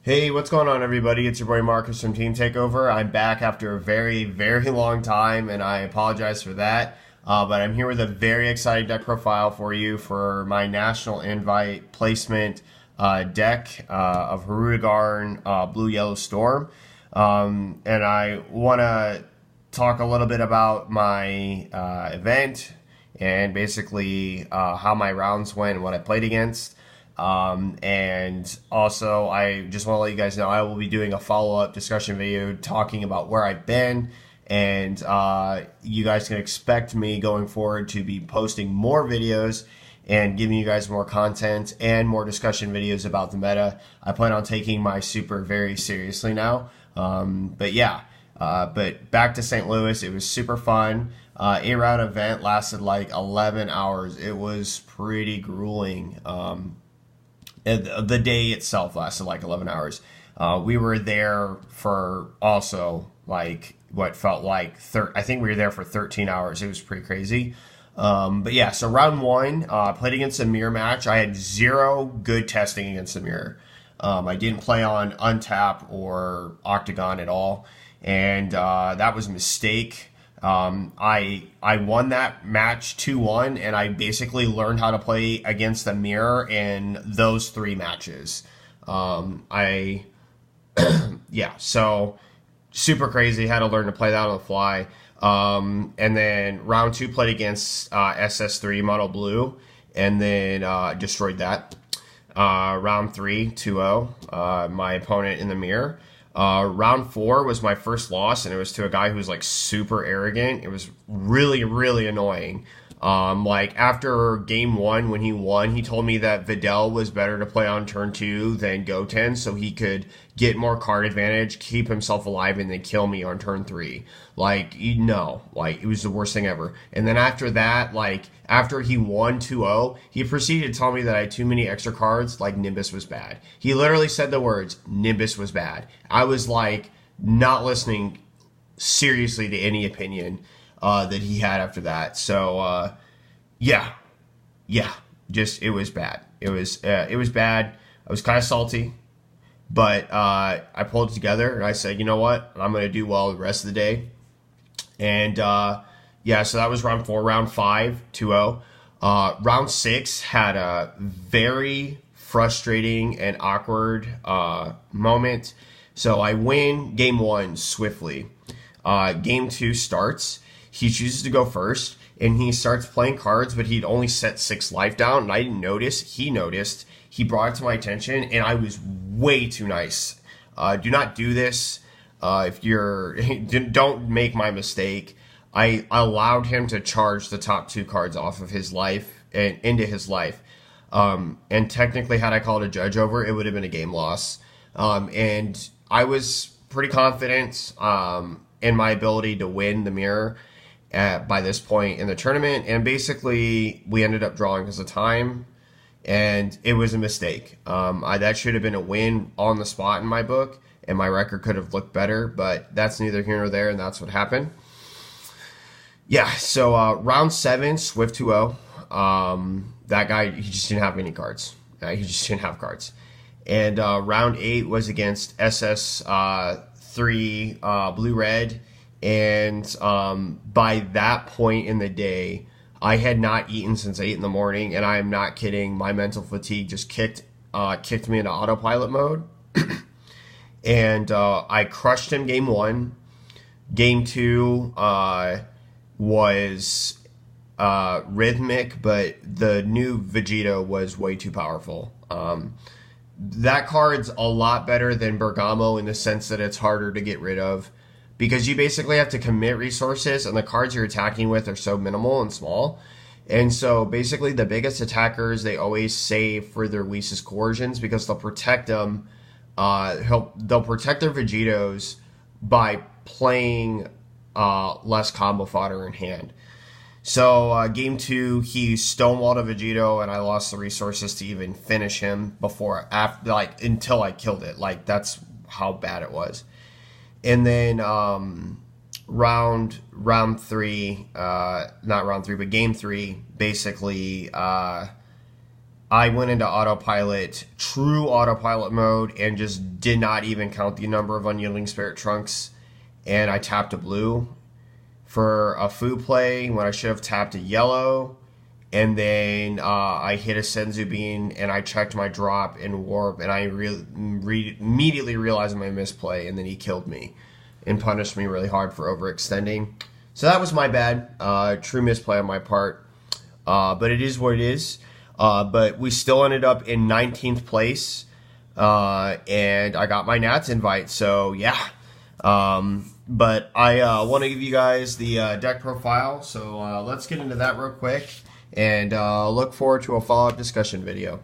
Hey, what's going on, everybody? It's your boy Marcus from Team Takeover. I'm back after a very, very long time, and I apologize for that. But I'm here with a very exciting deck profile for you for my National Invite placement deck of Harudegarn Blue Yellow Storm. And I want to talk a little bit about my event and basically how my rounds went and what I played against. And also, I just want to let you guys know I will be doing a follow up discussion video talking about where I've been. And you guys can expect me going forward to be posting more videos and giving you guys more content and more discussion videos about the meta. I plan on taking my super very seriously now. But back to St. Louis, it was super fun. 8 round event lasted like 11 hours. It was pretty grueling. The day itself lasted like 11 hours. We were there for also like what felt like, I think we were there for 13 hours. It was pretty crazy. So round one, played against a mirror match. I had zero good testing against the mirror. I didn't play on Untap or Octagon at all, and that was a mistake. I won that match 2-1, and I basically learned how to play against the mirror in those 3 matches. So super crazy. Had to learn to play that on the fly. And then round two played against SS3 Mono Blue, and then destroyed that. Round three, 2-0. My opponent in the mirror. Round four was my first loss, and it was to a guy who was like super arrogant. It was really, really annoying. Like after game one, when he won, he told me that Videl was better to play on turn two than Goten, so he could get more card advantage, keep himself alive, and then kill me on turn three. Like, it was the worst thing ever. And then after that, like after he won 2-0, he proceeded to tell me that I had too many extra cards, like Nimbus was bad. He literally said the words, Nimbus was bad. I was like not listening seriously to any opinion that he had after that. So just it was bad. It was bad. I was kind of salty, but I pulled it together and I said, you know what, I'm gonna do well the rest of the day. And so that was round four. Round five, 2-0. Round six had a very frustrating and awkward moment. So I win game one swiftly. Game two starts. He chooses to go first, and he starts playing cards, but he'd only set 6 life down, and I didn't notice. He noticed. He brought it to my attention, and I was way too nice. Do not do this. If you're, don't make my mistake. I allowed him to charge the top 2 cards off of his life and into his life. And technically, had I called a judge over, it would have been a game loss. And I was pretty confident in my ability to win the mirror by this point in the tournament. And basically, we ended up drawing because of time, and it was a mistake. That should have been a win on the spot in my book, and my record could have looked better, but that's neither here nor there, and that's what happened. So round 7, Swift 2-0. That guy, he just didn't have any cards. He just didn't have cards. And round 8 was against SS3 Blue-Red. And by that point in the day, I had not eaten since 8 in the morning, and I am not kidding. My mental fatigue just kicked me into autopilot mode. And I crushed him game 1. Game 2 was rhythmic, but the new Vegito was way too powerful. That card's a lot better than Bergamo in the sense that it's harder to get rid of, because you basically have to commit resources, and the cards you're attacking with are so minimal and small. And so basically the biggest attackers, they always save for their weakest coercions, because they'll protect them. They'll protect their Vegitos by playing less combo fodder in hand. So game 2, he stonewalled a Vegito, and I lost the resources to even finish him until I killed it. Like, that's how bad it was. And then round 3, not round 3, but game 3, basically I I went into autopilot, true autopilot mode, and just did not even count the number of unyielding spirit trunks. And I tapped a blue for a foo play when I should have tapped a yellow. And then I hit a Senzu Bean, and I checked my drop and warp, and I immediately realized my misplay, and then he killed me and punished me really hard for overextending. So that was my bad, true misplay on my part. But it is what it is. But we still ended up in 19th place, and I got my Nats invite. So yeah. But I want to give you guys the deck profile. So let's get into that real quick, and look forward to a follow-up discussion video.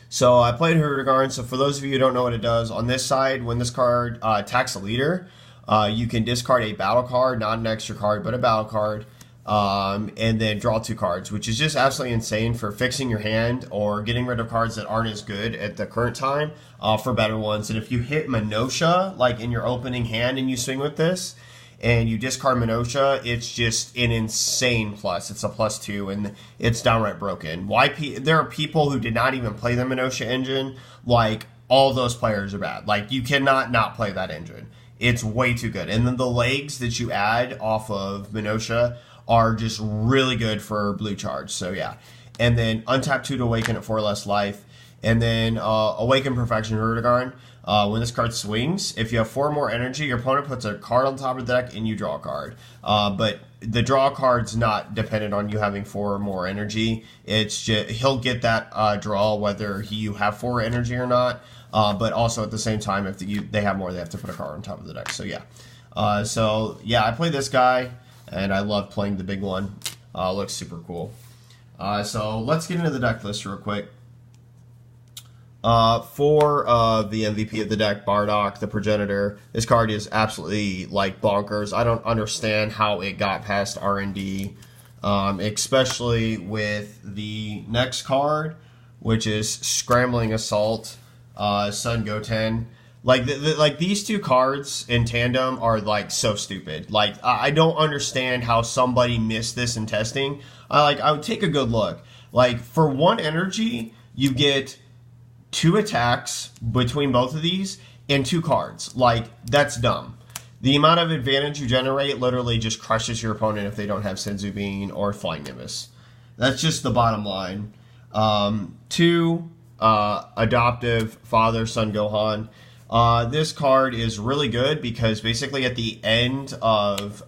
So I played Hurrigarn. So for those of you who don't know what it does, on this side, when this card attacks a leader, you can discard a battle card, not an extra card, but a battle card. And then draw 2 cards, which is just absolutely insane for fixing your hand or getting rid of cards that aren't as good at the current time for better ones. And if you hit Minotia, like in your opening hand, and you swing with this, and you discard Minotia, it's just an insane plus. It's a +2, and it's downright broken. There are people who did not even play the Minotia engine. Like, all those players are bad. Like, you cannot not play that engine. It's way too good. And then the legs that you add off of Minotia are just really good for blue charge. So yeah. And then untap 2 to awaken at 4 less life. And then awaken Perfection Hurrigarn. When this card swings, if you have 4 more energy, your opponent puts a card on top of the deck and you draw a card. But the draw card's not dependent on you having 4 more energy. It's just, he'll get that draw whether you have 4 energy or not. But also at the same time, if they have more, they have to put a card on top of the deck. So yeah. I played this guy, and I love playing the big one. Looks super cool. So let's get into the deck list real quick. For the MVP of the deck, Bardock, the Progenitor, this card is absolutely like bonkers. I don't understand how it got past R&D, especially with the next card, which is Scrambling Assault, Sun Goten. Like like these 2 cards in tandem are like so stupid. Like I don't understand how somebody missed this in testing. I would take a good look. Like for 1 energy, you get 2 attacks between both of these and 2 cards. Like that's dumb. The amount of advantage you generate literally just crushes your opponent if they don't have Senzu Bean or Flying Nimbus. That's just the bottom line. 2 Adoptive Father Son Gohan. This card is really good because basically at the end of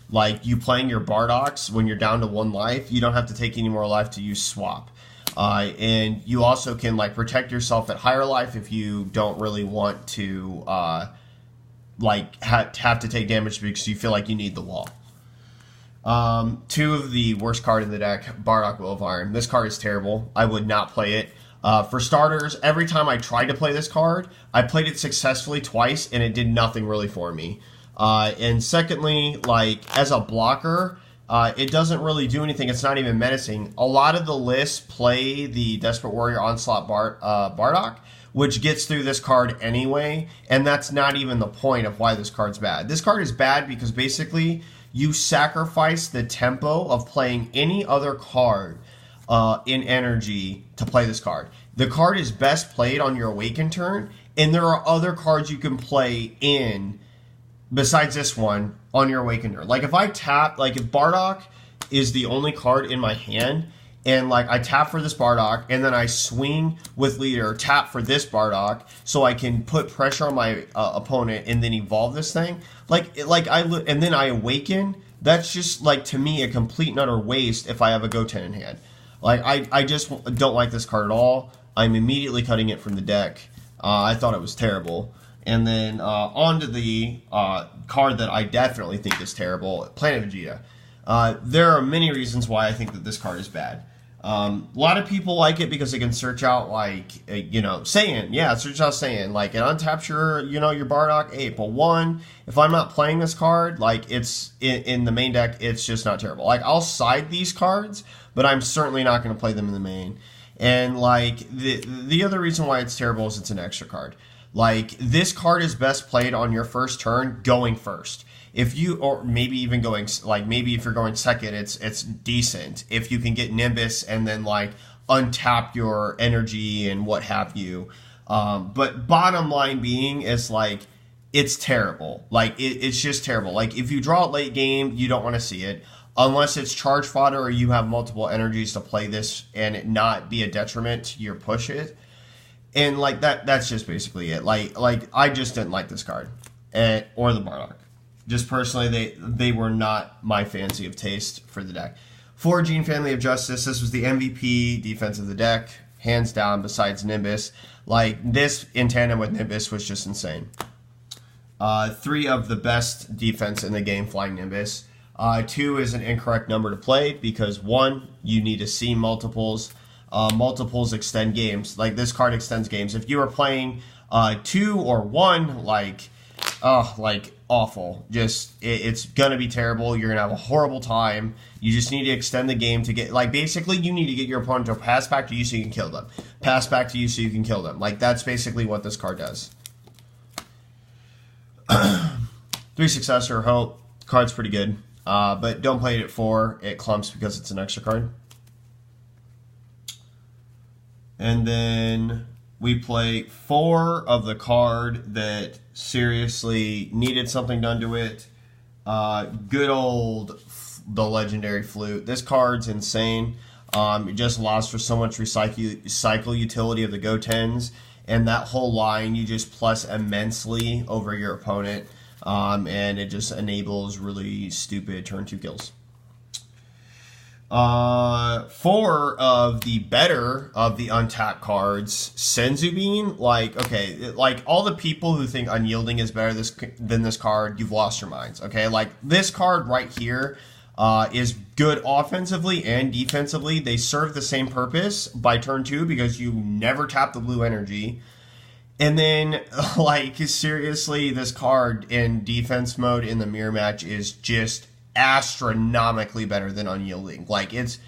like you playing your Bardocks, when you're down to 1 life, you don't have to take any more life to use swap. And you also can like protect yourself at higher life if you don't really want to have to take damage because you feel like you need the wall. 2 of the worst card in the deck, Bardock Will of Iron. This card is terrible. I would not play it. For starters, every time I tried to play this card, I played it successfully twice, and it did nothing really for me. And secondly, like, as a blocker, it doesn't really do anything. It's not even menacing. A lot of the lists play the Desperate Warrior Onslaught Bardock, which gets through this card anyway, and that's not even the point of why this card's bad. This card is bad because basically you sacrifice the tempo of playing any other card in energy to play this card. The card is best played on your Awaken turn, and there are other cards you can play in besides this one on your Awaken turn. Like if I tap, like if Bardock is the only card in my hand, and like I tap for this Bardock, and then I swing with Leader, tap for this Bardock, so I can put pressure on my opponent and then evolve this thing. And then I Awaken. That's just like to me a complete and utter waste if I have a Goten in hand. Like I just don't like this card at all. I'm immediately cutting it from the deck. I thought it was terrible. And then on to the card that I definitely think is terrible, Planet Vegeta. There are many reasons why I think that this card is bad. A lot of people like it because it can search out like Saiyan. Yeah, search out Saiyan. Like it untaps your your Bardock 8. But one, if I'm not playing this card, like it's in the main deck, it's just not terrible. Like I'll side these cards, but I'm certainly not going to play them in the main. And like the other reason why it's terrible is it's an extra card. Like this card is best played on your first turn, going first. If you, or maybe even going, like maybe if you're going second, it's decent. If you can get Nimbus and then like untap your energy and what have you. But bottom line being is like, it's terrible. Like it's just terrible. Like if you draw it late game, you don't want to see it unless it's charge fodder or you have multiple energies to play this and it not be a detriment to your push it. And like that's just basically it. Like I just didn't like this card or the Bardock. Just personally, they were not my fancy of taste for the deck. For Gene Family of Justice, this was the MVP defense of the deck, hands down. Besides Nimbus, like this in tandem with Nimbus was just insane. 3 of the best defense in the game, flying Nimbus. 2 is an incorrect number to play because 1, you need to see multiples. Multiples extend games. Like this card extends games. If you are playing 2 or 1, like awful. Just it's gonna be terrible. You're gonna have a horrible time. You just need to extend the game to get like basically you need to get your opponent to pass back to you so you can kill them. Pass back to you so you can kill them. Like that's basically what this card does. 3 Successor Hope. Card's pretty good. But don't play it at 4. It clumps because it's an extra card. And then we play 4 of the card that seriously needed something done to it. Good old the Legendary Flute. This card's insane. It just allows for so much cycle utility of the Gotenks. And that whole line, you just plus immensely over your opponent. And it just enables really stupid turn 2 kills. 4 of the better of the untapped cards, Senzu Bean, like all the people who think Unyielding is better than this card, you've lost your minds, okay? Like this card right here is good offensively and defensively. They serve the same purpose by turn 2 because you never tap the blue energy. And then, like, seriously, this card in defense mode in the mirror match is just astronomically better than Unyielding. Like, it's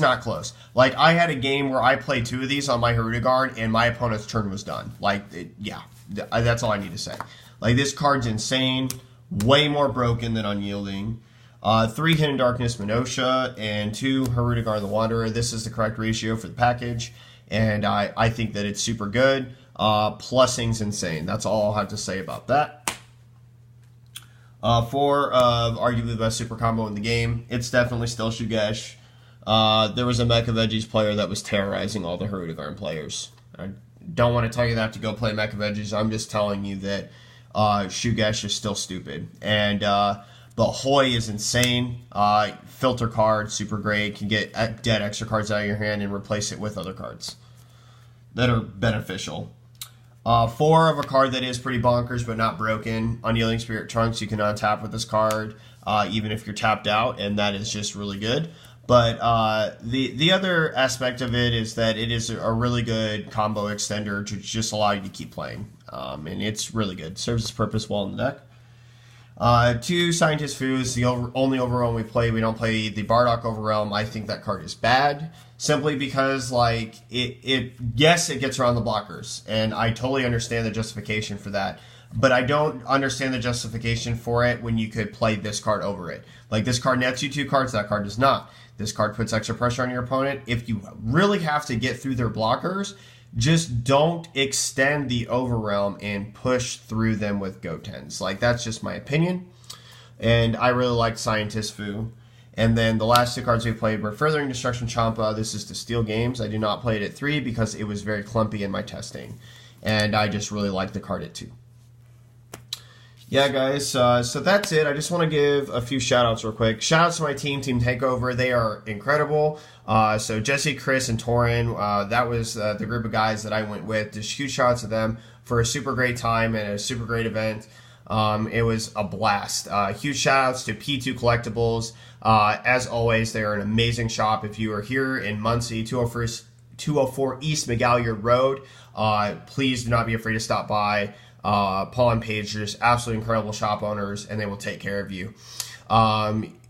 not close. Like, I had a game where I played 2 of these on my Hirudegarn, and my opponent's turn was done. Like, yeah, that's all I need to say. Like, this card's insane, way more broken than Unyielding. 3 Hidden Darkness Minosha, and 2 Hirudegarn the Wanderer. This is the correct ratio for the package, and I think that it's super good. Plussing's insane. That's all I'll have to say about that. 4 of arguably the best super combo in the game. It's definitely still Shugesh. There was a Mecha Veggies player that was terrorizing all the Hirudegarn players. I don't want to tell you that to go play Mecha Veggies. I'm just telling you that Shugesh is still stupid. And the Hoi is insane. Filter card, super great. Can get dead extra cards out of your hand and replace it with other cards that are beneficial. 4 of a card that is pretty bonkers but not broken. Unyielding Spirit Trunks, you can untap with this card even if you're tapped out, and that is just really good. But the other aspect of it is that it is a really good combo extender to just allow you to keep playing. And it's really good. Serves its purpose well in the deck. 2 Scientist Fu is the only Overwhelm we play. We don't play the Bardock Overwhelm. I think that card is bad. Simply because, like, yes, it gets around the blockers. And I totally understand the justification for that. But I don't understand the justification for it when you could play this card over it. Like, this card nets you 2 cards, that card does not. This card puts extra pressure on your opponent. If you really have to get through their blockers, just don't extend the Overwhelm and push through them with Gotenks. Like, that's just my opinion. And I really like Scientist Fu. And then the last 2 cards we played were Furthering Destruction Champa. This is to steal games. I did not play it at 3 because it was very clumpy in my testing. And I just really like the card at 2. Yeah, guys, so that's it. I just want to give a few shout-outs real quick. Shout-outs to my team, Team Takeover. They are incredible. So Jesse, Chris, and Torin, that was the group of guys that I went with. Just huge shout-outs to them for a super great time and a super great event. It was a blast. Huge shout-outs to P2 Collectibles. As always, they are an amazing shop. If you are here in Muncie, 204 East McGalliard Road, please do not be afraid to stop by. Paul and Paige are just absolutely incredible shop owners, and they will take care of you.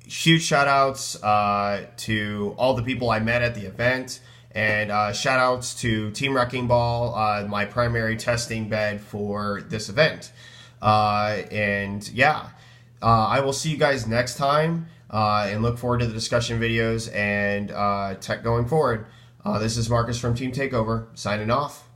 Huge shout outs to all the people I met at the event, and shout outs to Team Wrecking Ball, my primary testing bed for this event. And yeah, I will see you guys next time, and look forward to the discussion videos and tech going forward. This is Marcus from Team Takeover signing off.